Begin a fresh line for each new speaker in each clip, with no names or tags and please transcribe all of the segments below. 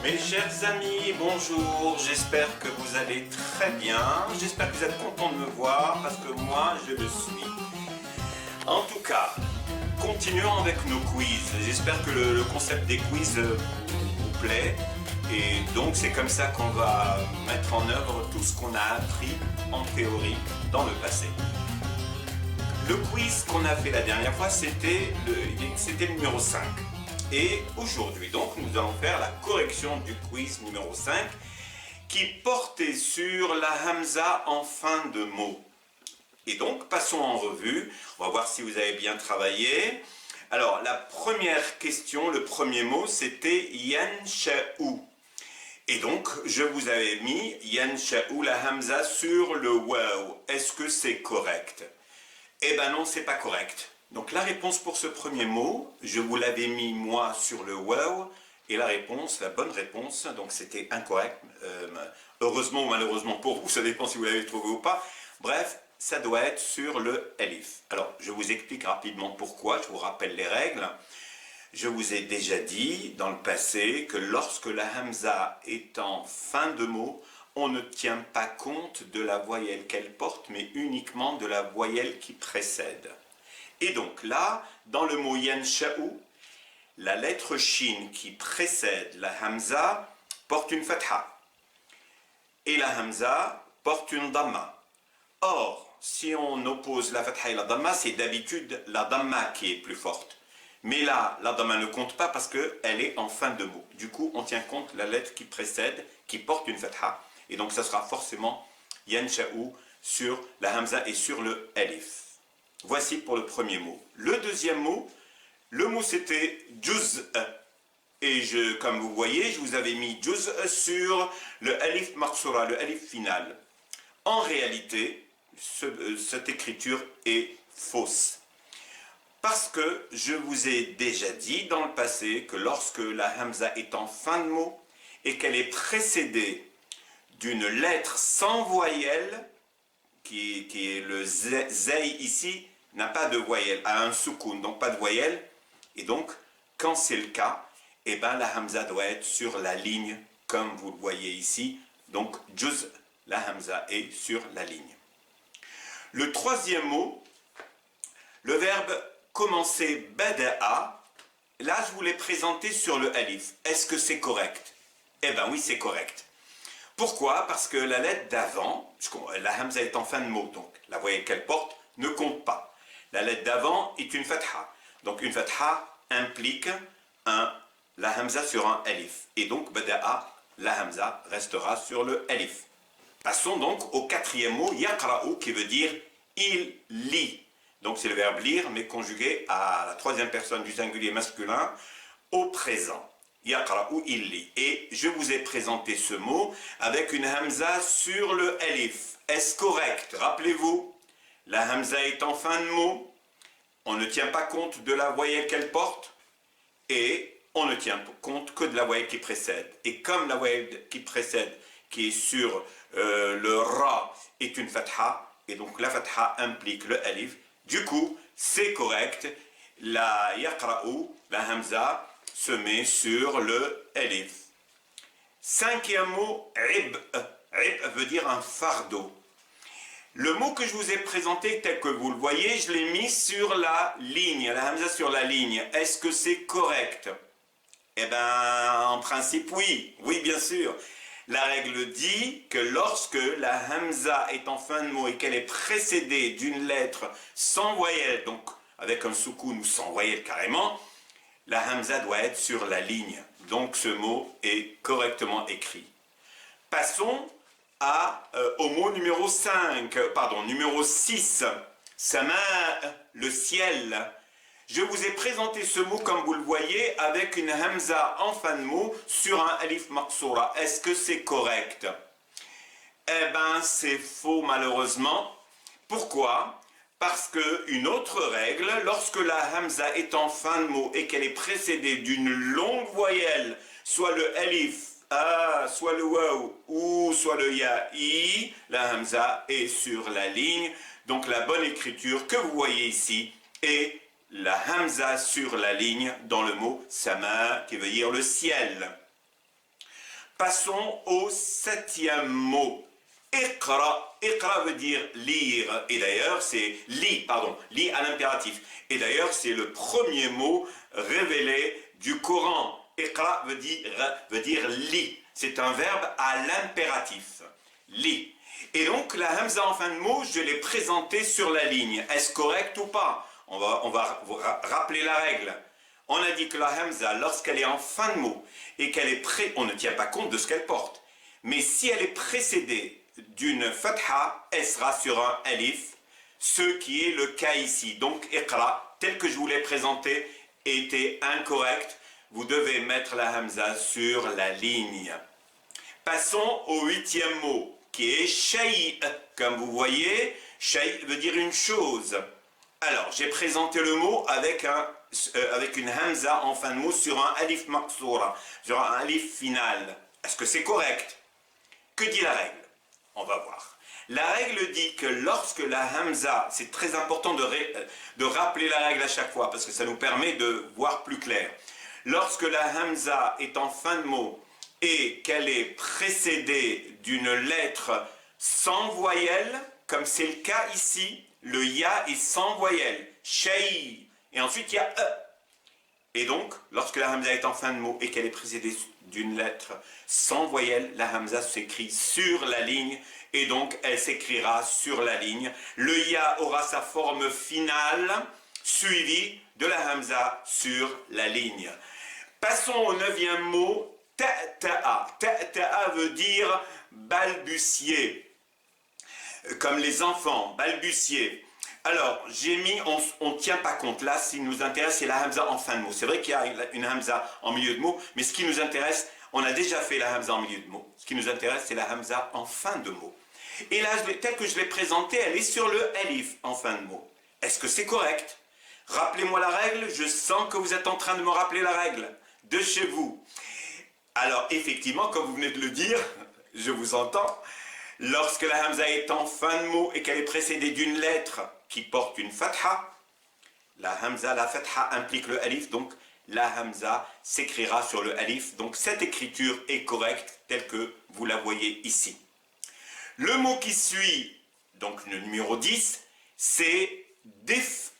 Mes chers amis, bonjour, j'espère que vous allez très bien, j'espère que vous êtes contents de me voir parce que moi je le suis. En tout cas, continuons avec nos quiz, j'espère que le concept des quiz vous plaît et donc c'est comme ça qu'on va mettre en œuvre tout ce qu'on a appris en théorie dans le passé. Le quiz qu'on a fait la dernière fois c'était le numéro 5. Et aujourd'hui, donc, nous allons faire la correction du quiz numéro 5 qui portait sur la hamza en fin de mot. Et donc, passons en revue. On va voir si vous avez bien travaillé. Alors, la première question, le premier mot, c'était yansha'u. Et donc, je vous avais mis yansha'u, la hamza, sur le waw. Est-ce que c'est correct? Eh ben non, c'est pas correct. Donc la réponse pour ce premier mot, je vous l'avais mis moi sur le waw, et la bonne réponse, donc c'était incorrect, heureusement ou malheureusement pour vous, ça dépend si vous l'avez trouvé ou pas, bref, ça doit être sur le alif. Alors je vous explique rapidement pourquoi, je vous rappelle les règles. Je vous ai déjà dit dans le passé que lorsque la hamza est en fin de mot, on ne tient pas compte de la voyelle qu'elle porte, mais uniquement de la voyelle qui précède. Et donc là, dans le mot yansha'u, la lettre shin qui précède la hamza porte une fatha. Et la hamza porte une dhamma. Or, si on oppose la fatha et la dhamma, c'est d'habitude la dhamma qui est plus forte. Mais là, la dhamma ne compte pas parce qu'elle est en fin de mot. Du coup, on tient compte de la lettre qui précède, qui porte une fatha. Et donc, ça sera forcément yansha'u sur la hamza et sur le alif. Voici pour le premier mot. Le deuxième mot, le mot c'était juz'. Et comme vous voyez, je vous avais mis juz' sur le alif maksura, le alif final. En réalité, cette écriture est fausse. Parce que je vous ai déjà dit dans le passé que lorsque la hamza est en fin de mot et qu'elle est précédée d'une lettre sans voyelle, qui est le zay ici, n'a pas de voyelle, a un soukoun, donc pas de voyelle. Et donc, quand c'est le cas, eh ben, la hamza doit être sur la ligne, comme vous le voyez ici. Donc, juz, la hamza est sur la ligne. Le troisième mot, le verbe commencer bada'a, là, je vous l'ai présenté sur le alif. Est-ce que c'est correct? Eh ben oui, c'est correct. Pourquoi? Parce que la lettre d'avant, la hamza est en fin de mot, donc la voyelle qu'elle porte ne compte pas. La lettre d'avant est une fatha. Donc une fatha implique la hamza sur un alif. Et donc bada'a, la hamza restera sur le alif. Passons donc au quatrième mot, yaqra'u, qui veut dire il lit. Donc c'est le verbe lire, mais conjugué à la troisième personne du singulier masculin au présent. Yaqra'u, il lit. Et je vous ai présenté ce mot avec une hamza sur le alif. Est-ce correct? Rappelez-vous. La hamza est en fin de mot, on ne tient pas compte de la voyelle qu'elle porte et on ne tient compte que de la voyelle qui précède. Et comme la voyelle qui précède, qui est sur le ra, est une fatha, et donc la fatha implique le alif, du coup, c'est correct, la yaqra'u, la hamza, se met sur le alif. Cinquième mot, ib. Ib veut dire un fardeau. Le mot que je vous ai présenté tel que vous le voyez, je l'ai mis sur la ligne, la hamza sur la ligne. Est-ce que c'est correct? Eh bien, en principe, oui. Oui, bien sûr. La règle dit que lorsque la hamza est en fin de mot et qu'elle est précédée d'une lettre sans voyelle, donc avec un soukoun ou sans voyelle carrément, la hamza doit être sur la ligne. Donc ce mot est correctement écrit. Passons au mot numéro 6, sama, le ciel. Je vous ai présenté ce mot comme vous le voyez avec une hamza en fin de mot sur un alif maksura. Est-ce que c'est correct? Eh ben c'est faux malheureusement. Pourquoi? Parce qu'une autre règle, lorsque la hamza est en fin de mot et qu'elle est précédée d'une longue voyelle, soit le alif, soit le waw ou soit le ya'i, la hamza est sur la ligne. Donc la bonne écriture que vous voyez ici est la hamza sur la ligne dans le mot sama qui veut dire le ciel. Passons au 7e mot. Iqra. Iqra veut dire lire. Et d'ailleurs, c'est lis à l'impératif. Et d'ailleurs, c'est le premier mot révélé du Coran. Iqra veut dire lis. C'est un verbe à l'impératif. Lis. Et donc, la hamza en fin de mot, je l'ai présentée sur la ligne. Est-ce correct ou pas? On va vous rappeler la règle. On a dit que la hamza, lorsqu'elle est en fin de mot et qu'elle est on ne tient pas compte de ce qu'elle porte. Mais si elle est précédée d'une fatha, elle sera sur un alif, ce qui est le cas ici. Donc, iqra, tel que je vous l'ai présenté, était incorrect. Vous devez mettre la hamza sur la ligne. Passons au 8e mot, qui est shay'. Comme vous voyez, shay' veut dire une chose. Alors, j'ai présenté le mot avec une hamza en fin de mot sur un alif maqsoura, sur un alif final. Est-ce que c'est correct? Que dit la règle? On va voir. La règle dit que lorsque la hamza, c'est très important de rappeler la règle à chaque fois, parce que ça nous permet de voir plus clair. Lorsque la hamza est en fin de mot et qu'elle est précédée d'une lettre sans voyelle, comme c'est le cas ici, le ya est sans voyelle, shay, et ensuite il y a e. Et donc, lorsque la hamza est en fin de mot et qu'elle est précédée d'une lettre sans voyelle, la hamza s'écrit sur la ligne, et donc elle s'écrira sur la ligne. Le ya aura sa forme finale, suivie de la hamza sur la ligne. Passons au 9e mot, ta'ta'a. Ta'ta'a veut dire balbutier. Comme les enfants, balbutier. Alors, j'ai mis, on ne tient pas compte. Là, ce qui nous intéresse, c'est la hamza en fin de mot. C'est vrai qu'il y a une hamza en milieu de mot, mais ce qui nous intéresse, on a déjà fait la hamza en milieu de mot. Ce qui nous intéresse, c'est la hamza en fin de mot. Et là, telle que je l'ai présentée, elle est sur le alif en fin de mot. Est-ce que c'est correct? Rappelez-moi la règle, je sens que vous êtes en train de me rappeler la règle de chez vous. Alors, effectivement, comme vous venez de le dire, je vous entends. Lorsque la hamza est en fin de mot et qu'elle est précédée d'une lettre qui porte une fatha, la fatha implique le alif, donc la hamza s'écrira sur le alif. Donc cette écriture est correcte telle que vous la voyez ici. Le mot qui suit, donc le numéro 10, c'est dif'e.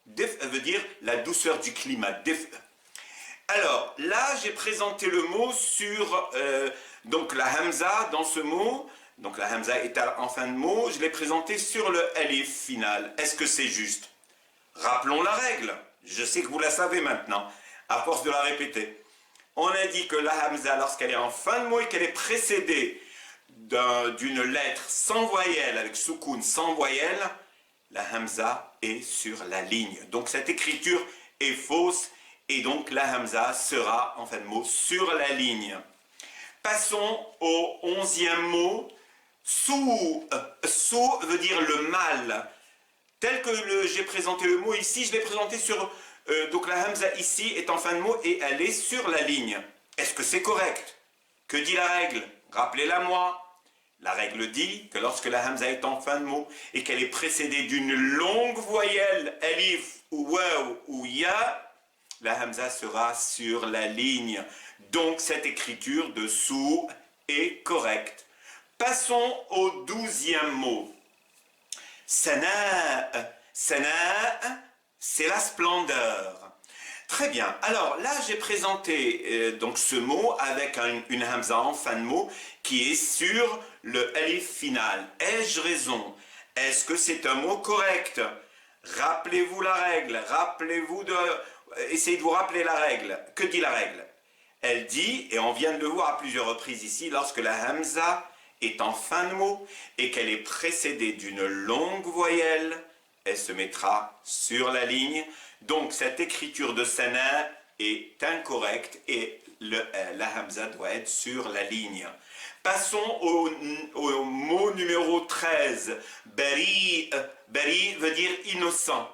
Dif'e veut dire la douceur du climat, dif'e. Alors là, j'ai présenté le mot sur donc la hamza dans ce mot. Donc la hamza est en fin de mot, je l'ai présenté sur le alif final. Est-ce que c'est juste? Rappelons la règle. Je sais que vous la savez maintenant, à force de la répéter. On a dit que la hamza, lorsqu'elle est en fin de mot et qu'elle est précédée d'une lettre sans voyelle, avec soukoun sans voyelle, la hamza est sur la ligne. Donc cette écriture est fausse et donc la hamza sera en fin de mot sur la ligne. Passons au 11e mot. Sou veut dire le mal. Tel que j'ai présenté le mot ici, je l'ai présenté sur... donc la hamza ici est en fin de mot et elle est sur la ligne. Est-ce que c'est correct? Que dit la règle? Rappelez-la moi. La règle dit que lorsque la hamza est en fin de mot et qu'elle est précédée d'une longue voyelle, alif ou waw ou ya, la hamza sera sur la ligne. Donc cette écriture de sou est correcte. Passons au 12e mot. Sana'. Sana', c'est la splendeur. Très bien. Alors là, j'ai présenté donc ce mot avec une hamza en fin de mot qui est sur le alif final. Ai-je raison? Est-ce que c'est un mot correct? Rappelez-vous la règle. Essayez de vous rappeler la règle. Que dit la règle? Elle dit, et on vient de le voir à plusieurs reprises ici, lorsque la hamza est en fin de mot et qu'elle est précédée d'une longue voyelle, elle se mettra sur la ligne. Donc cette écriture de sana est incorrecte et la hamza doit être sur la ligne. Passons au mot numéro 13. Bari. Bari veut dire innocent.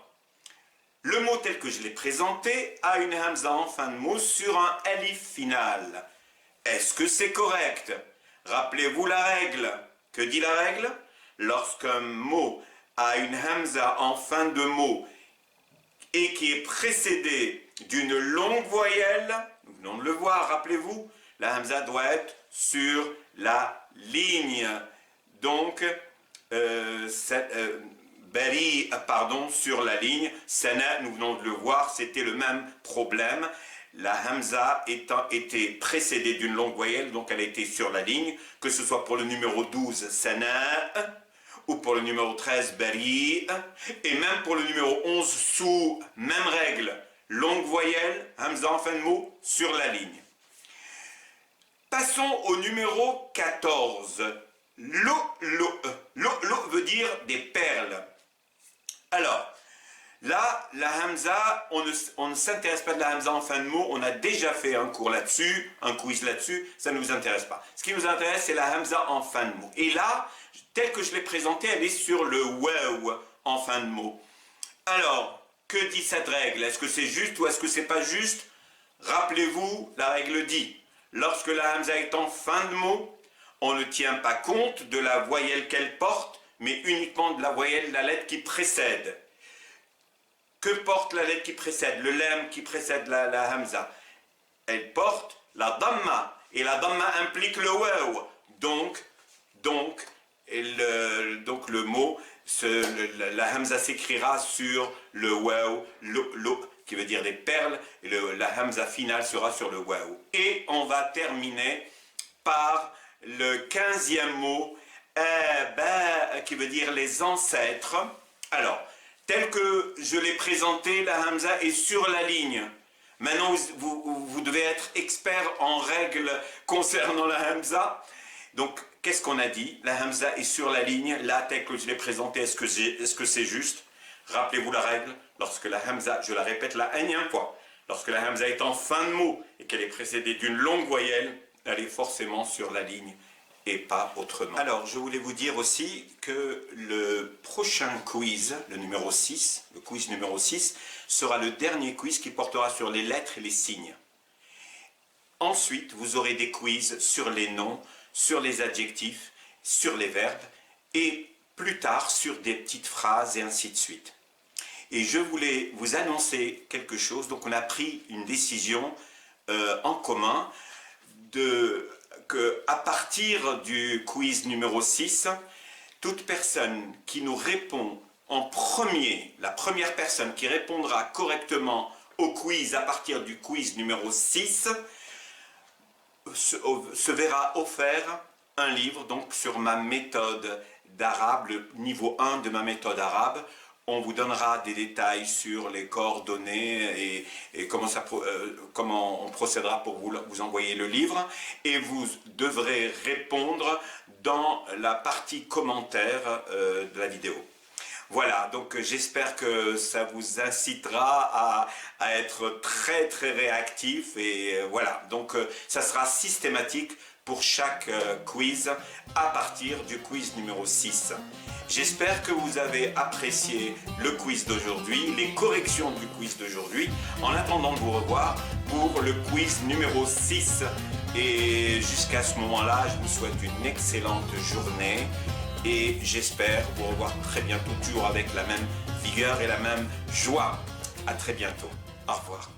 Le mot tel que je l'ai présenté a une hamza en fin de mot sur un alif final. Est-ce que c'est correct? Rappelez-vous la règle. Que dit la règle? Lorsqu'un mot a une hamza en fin de mot et qui est précédé d'une longue voyelle, nous venons de le voir, rappelez-vous, la hamza doit être sur la ligne. Donc, bari, pardon, sur la ligne. Sana, nous venons de le voir, c'était le même problème. La hamza était précédée d'une longue voyelle, donc elle était sur la ligne, que ce soit pour le numéro 12, sana, ou pour le numéro 13, bari, et même pour le numéro 11, sous, même règle, longue voyelle, hamza en fin de mot, sur la ligne. Passons au numéro 14. Lo veut dire des perles. Alors, là, la hamza, on ne s'intéresse pas de la hamza en fin de mot, on a déjà fait un cours là-dessus, un quiz là-dessus, ça ne nous intéresse pas. Ce qui nous intéresse, c'est la hamza en fin de mot. Et là, telle que je l'ai présentée, elle est sur le waw en fin de mot. Alors, que dit cette règle? Est-ce que c'est juste ou est-ce que c'est pas juste? Rappelez-vous, la règle dit, lorsque la hamza est en fin de mot, on ne tient pas compte de la voyelle qu'elle porte, mais uniquement de la voyelle, la lettre qui précède. Que porte la lettre qui précède, le lem qui précède la hamza? Elle porte la damma, et la damma implique le waw. Donc le mot, la hamza s'écrira sur le waw, qui veut dire des perles, et la hamza finale sera sur le waw. Et on va terminer par le 15e mot, qui veut dire les ancêtres. Alors, tel que je l'ai présenté, la hamza est sur la ligne. Maintenant, vous devez être expert en règles concernant la hamza. Donc, qu'est-ce qu'on a dit? La hamza est sur la ligne. Là, tel que je l'ai présenté, est-ce que c'est juste? Rappelez-vous la règle. Lorsque la hamza, je la répète la énième fois, lorsque la hamza est en fin de mot et qu'elle est précédée d'une longue voyelle, elle est forcément sur la ligne et pas autrement. Alors, je voulais vous dire aussi que le prochain quiz, le numéro 6, le quiz numéro 6, sera le dernier quiz qui portera sur les lettres et les signes. Ensuite, vous aurez des quiz sur les noms, sur les adjectifs, sur les verbes, et plus tard sur des petites phrases et ainsi de suite. Et je voulais vous annoncer quelque chose. Donc, on a pris une décision en commun à partir du quiz numéro 6, toute personne qui nous répond en premier, la première personne qui répondra correctement au quiz à partir du quiz numéro 6, se verra offert un livre donc sur ma méthode d'arabe, le niveau 1 de ma méthode arabe. On vous donnera des détails sur les coordonnées et comment on procédera pour vous envoyer le livre. Et vous devrez répondre dans la partie commentaire de la vidéo. Voilà, donc j'espère que ça vous incitera à être très très réactif. Et voilà, donc ça sera systématique pour chaque quiz à partir du quiz numéro 6. J'espère que vous avez apprécié le quiz d'aujourd'hui, les corrections du quiz d'aujourd'hui, en attendant de vous revoir pour le quiz numéro 6. Et jusqu'à ce moment-là, je vous souhaite une excellente journée et j'espère vous revoir très bientôt, toujours avec la même vigueur et la même joie. À très bientôt. Au revoir.